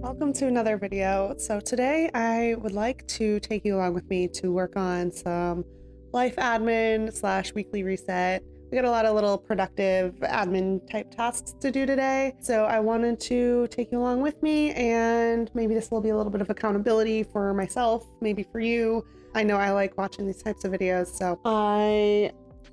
Welcome to another video. So today I would like to take you along with me to work on some life admin slash weekly reset. We got a lot of little productive admin type tasks to do today. So I wanted to take you along with me, and maybe this will be a little bit of accountability for myself, maybe for you. I know I like watching these types of videos, so I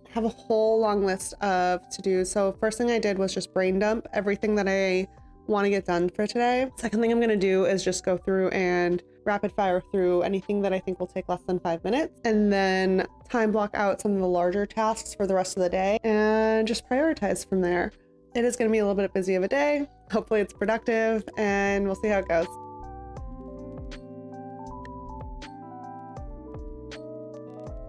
have a whole long list of to-dos. So first thing I did was just brain dump everything that I want to get done for today. Second thing I'm going to do is just go through and rapid fire through anything that I think will take less than 5 minutes, and then time block out some of the larger tasks for the rest of the day and just prioritize from there. It is going to be a little bit busy of a day. Hopefully it's productive, and we'll see how it goes.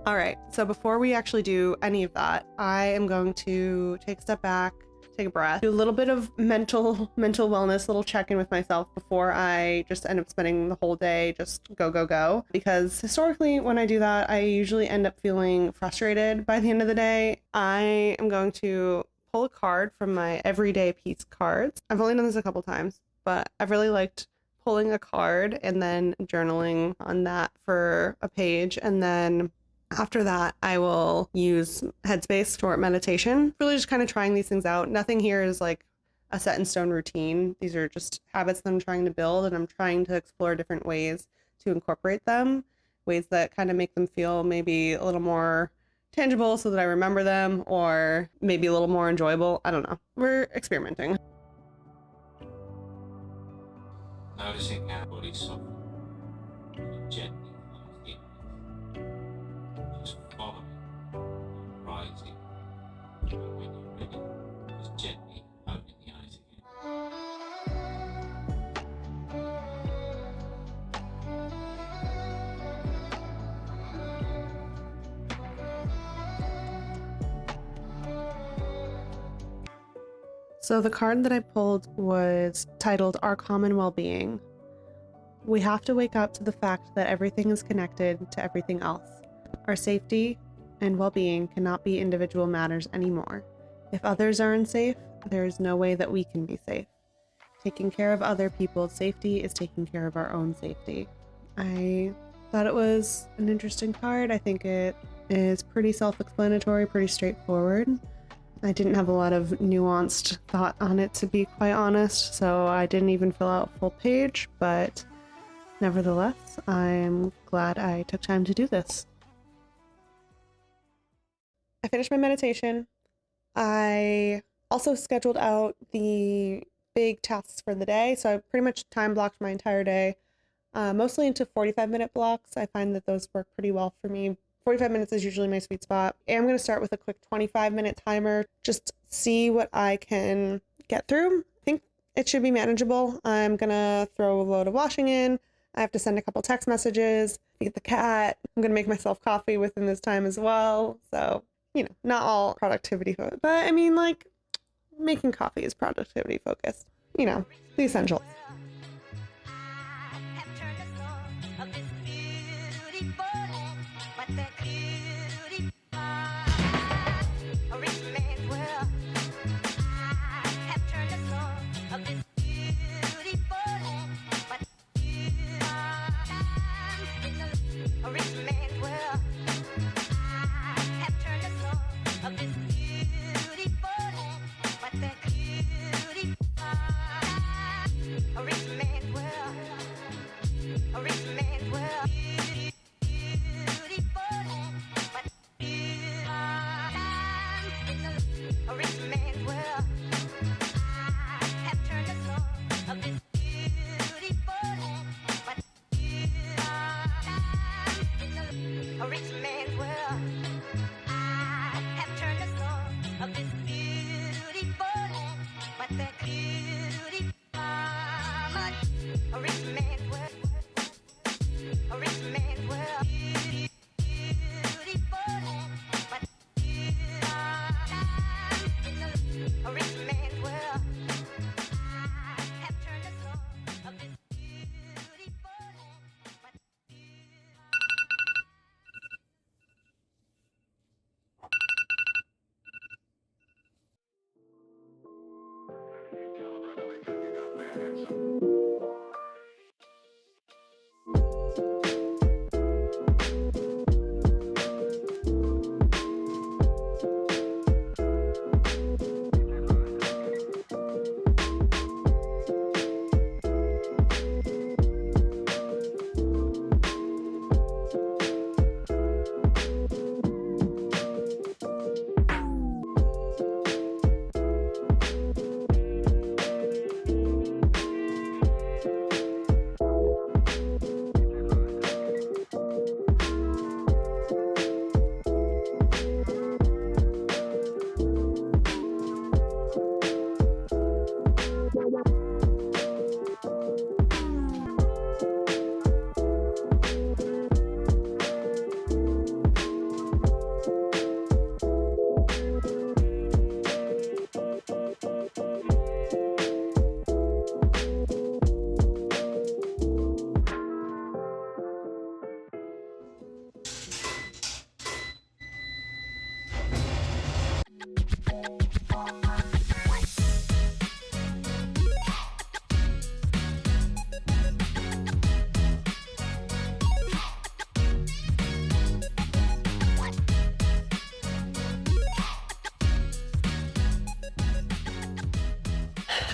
All right, so before we actually do any of that, I am going to take a step back, take a breath, do a little bit of mental wellness, little check-in with myself before I just end up spending the whole day just go. Because historically, when I do that, I usually end up feeling frustrated by the end of the day. I am going to pull a card from my everyday piece cards. I've only done this a couple times, but I've really liked pulling a card and then journaling on that for a page, and then after that, I will use Headspace for meditation. Really just kind of trying these things out. Nothing here is like a set in stone routine. These are just habits that I'm trying to build, and I'm trying to explore different ways to incorporate them, ways that kind of make them feel maybe a little more tangible so that I remember them, or maybe a little more enjoyable. I don't know. We're experimenting. Noticing how body softens gently flows inwards, just following, rising, and when you're ready, just gently open the eyes again. So the card that I pulled was titled Our Common Well-Being. We have to wake up to the fact that everything is connected to everything else. Our safety and well-being cannot be individual matters anymore. If others are unsafe, there is no way that we can be safe. Taking care of other people's safety is taking care of our own safety. I thought it was an interesting card. I think it is pretty self-explanatory, pretty straightforward. I didn't have a lot of nuanced thought on it, to be quite honest, so I didn't even fill out a full page, but nevertheless, I'm glad I took time to do this. I finished my meditation. I also scheduled out the big tasks for the day, so I pretty much time blocked my entire day, mostly into 45-minute blocks. I find that those work pretty well for me. 45 minutes is usually my sweet spot. And I'm going to start with a quick 25-minute timer, just see what I can get through. I think it should be manageable. I'm going to throw a load of washing in. I have to send a couple text messages, feed the cat. I'm going to make myself coffee within this time as well. So, not all productivity focused, but I mean, like, making coffee is productivity focused. The essentials.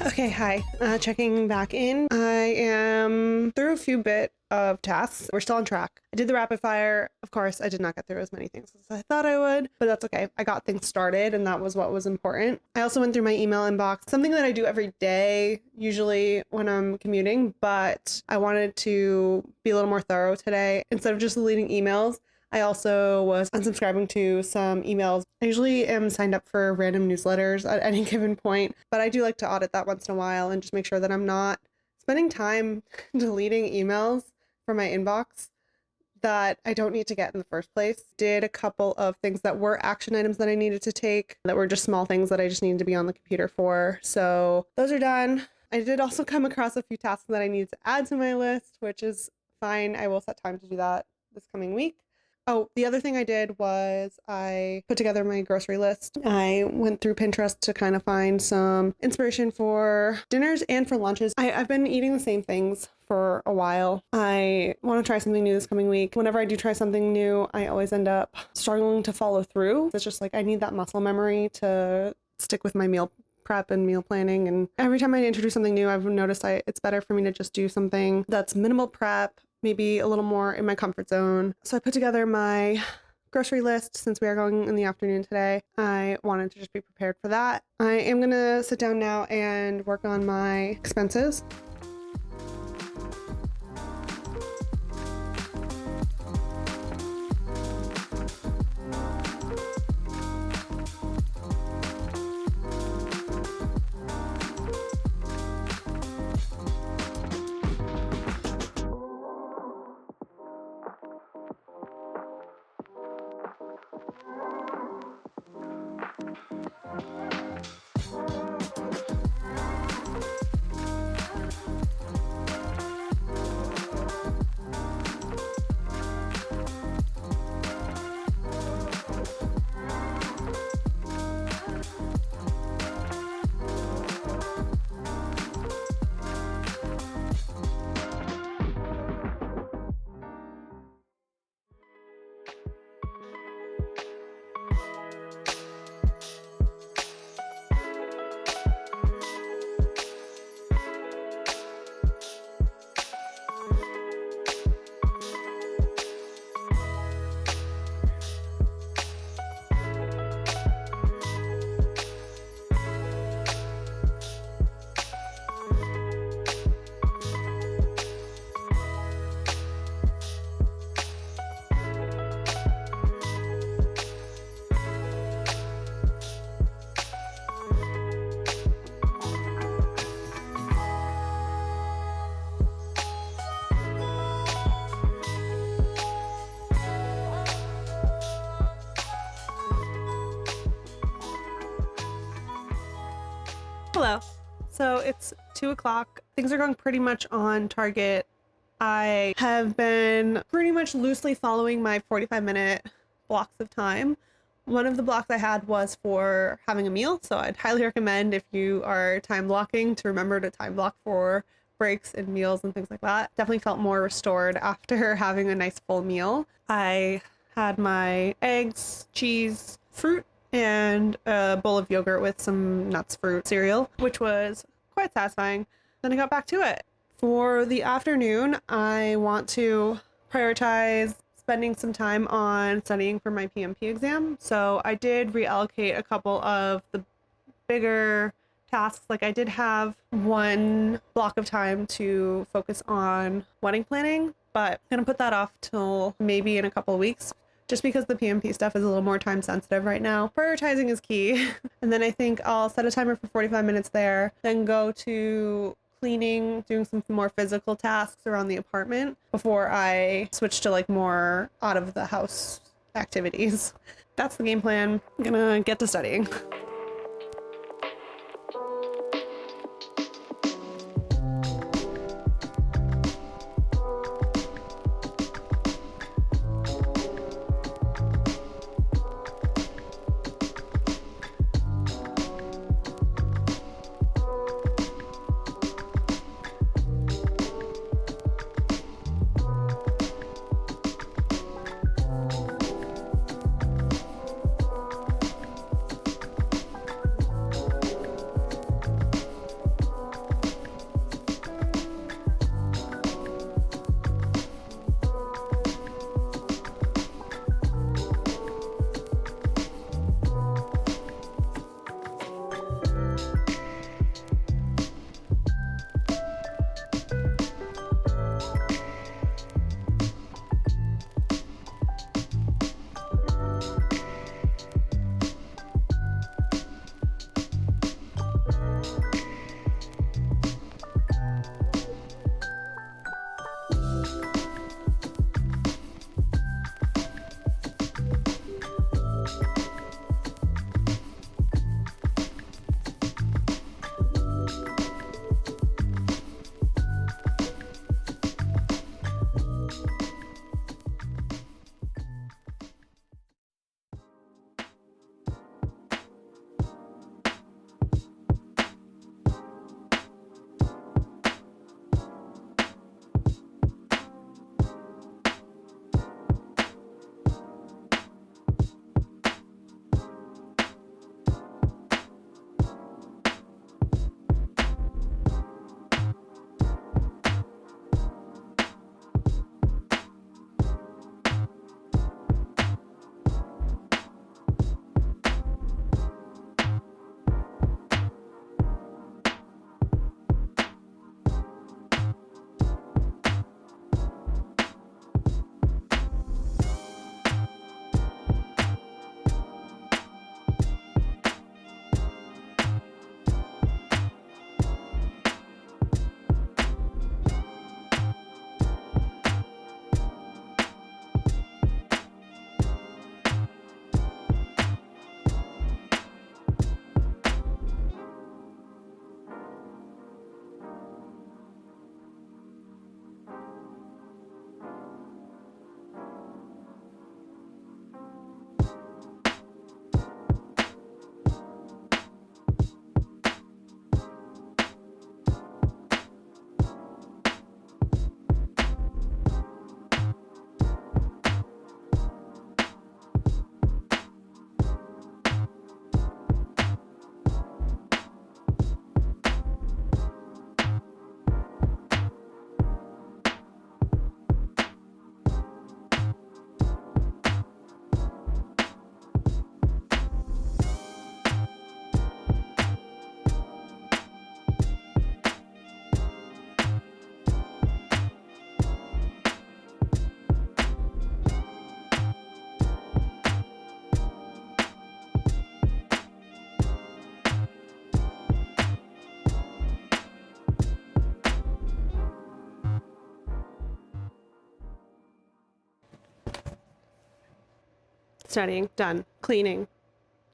Okay, hi. Checking back in. I am through a few bit of tasks. We're still on track. I did the rapid fire. Of course, I did not get through as many things as I thought I would, but that's okay. I got things started, and that was what was important. I also went through my email inbox, something that I do every day, usually when I'm commuting, but I wanted to be a little more thorough today. Instead of just deleting emails, I also was unsubscribing to some emails. I usually am signed up for random newsletters at any given point, but I do like to audit that once in a while and just make sure that I'm not spending time deleting emails from my inbox that I don't need to get in the first place. Did a couple of things that were action items that I needed to take that were just small things that I just needed to be on the computer for. So those are done. I did also come across a few tasks that I needed to add to my list, which is fine. I will set time to do that this coming week. Oh, the other thing I did was I put together my grocery list. I went through Pinterest to kind of find some inspiration for dinners and for lunches. I've been eating the same things for a while. I want to try something new this coming week. Whenever I do try something new, I always end up struggling to follow through. It's just like I need that muscle memory to stick with my meal prep and meal planning. And every time I introduce something new, I've noticed it's better for me to just do something that's minimal prep, maybe a little more in my comfort zone. So I put together my grocery list since we are going in the afternoon today. I wanted to just be prepared for that. I am going to sit down now and work on my expenses. Hello. So it's 2:00. Things are going pretty much on target. I have been pretty much loosely following my 45-minute blocks of time. One of the blocks I had was for having a meal, so I'd highly recommend if you are time blocking to remember to time block for breaks and meals and things like that. Definitely felt more restored after having a nice full meal. I had my eggs, cheese, fruit, and a bowl of yogurt with some nuts fruit cereal, which was quite satisfying. Then I got back to it. For the afternoon, I want to prioritize spending some time on studying for my PMP exam. So I did reallocate a couple of the bigger tasks. Like I did have one block of time to focus on wedding planning, but I'm gonna put that off till maybe in a couple of weeks, just because the PMP stuff is a little more time sensitive right now. Prioritizing is key. And then I think I'll set a timer for 45 minutes there, then go to cleaning, doing some more physical tasks around the apartment before I switch to like more out of the house activities. That's the game plan. I'm gonna get to studying. studying, done. Cleaning,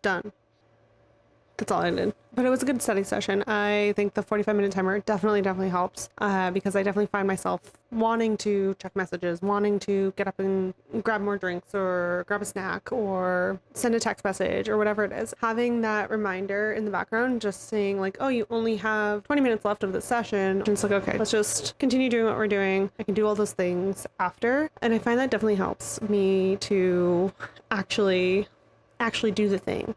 done. That's all I did. But it was a good study session. I think the 45-minute timer definitely helps because I definitely find myself wanting to check messages, wanting to get up and grab more drinks or grab a snack or send a text message or whatever it is. Having that reminder in the background, just saying like, oh, you only have 20 minutes left of this session. And it's like, okay, let's just continue doing what we're doing. I can do all those things after. And I find that definitely helps me to actually do the thing.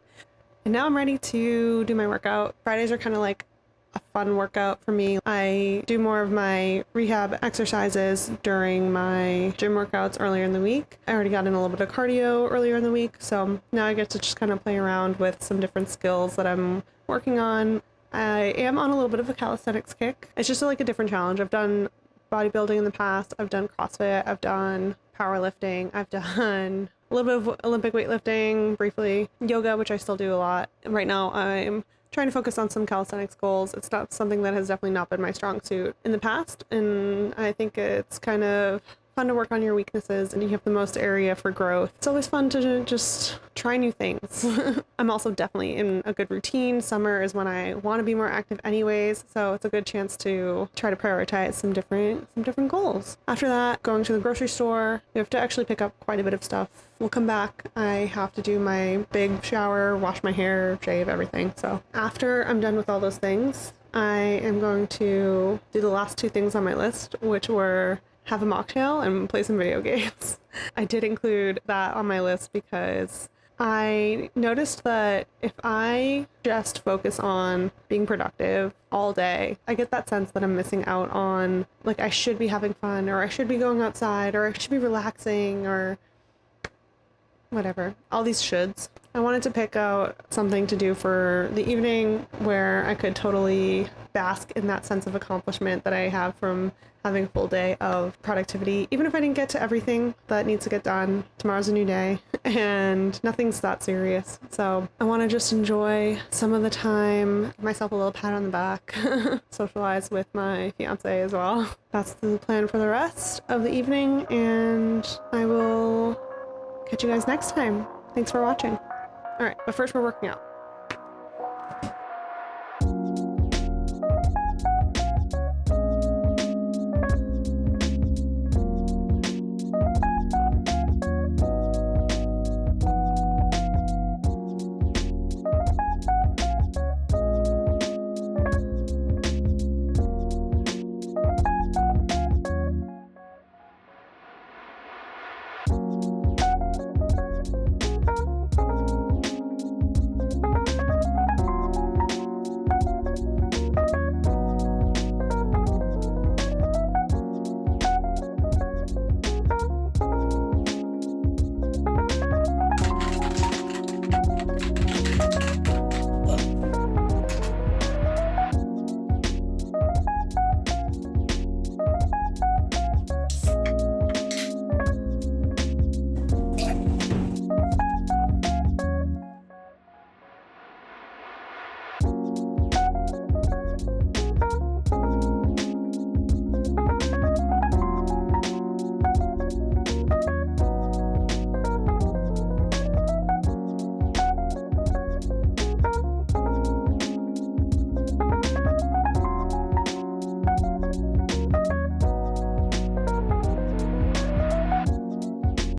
And now I'm ready to do my workout. Fridays are kind of like a fun workout for me. I do more of my rehab exercises during my gym workouts earlier in the week. I already got in a little bit of cardio earlier in the week, so now I get to just kind of play around with some different skills that I'm working on. I am on a little bit of a calisthenics kick. It's just like a different challenge. I've done bodybuilding in the past. I've done CrossFit. I've done powerlifting. I've done a little bit of Olympic weightlifting, briefly, yoga, which I still do a lot. Right now, I'm trying to focus on some calisthenics goals. It's not something that has definitely not been my strong suit in the past, and I think it's kind of fun to work on your weaknesses and you have the most area for growth. It's always fun to just try new things. I'm also definitely in a good routine. Summer is when I want to be more active anyways, so it's a good chance to try to prioritize some different goals. After that, going to the grocery store. We have to actually pick up quite a bit of stuff. We'll come back. I have to do my big shower, wash my hair, shave, everything. So after I'm done with all those things, I am going to do the last two things on my list, which were have a mocktail and play some video games. I did include that on my list because I noticed that if I just focus on being productive all day, I get that sense that I'm missing out on, like, I should be having fun, or I should be going outside, or I should be relaxing, or whatever. All these shoulds. I wanted to pick out something to do for the evening where I could totally bask in that sense of accomplishment that I have from having a full day of productivity. Even if I didn't get to everything that needs to get done, tomorrow's a new day and nothing's that serious. So I want to just enjoy some of the time, give myself a little pat on the back, socialize with my fiance as well. That's the plan for the rest of the evening, and I will catch you guys next time. Thanks for watching. All right, but first we're working out.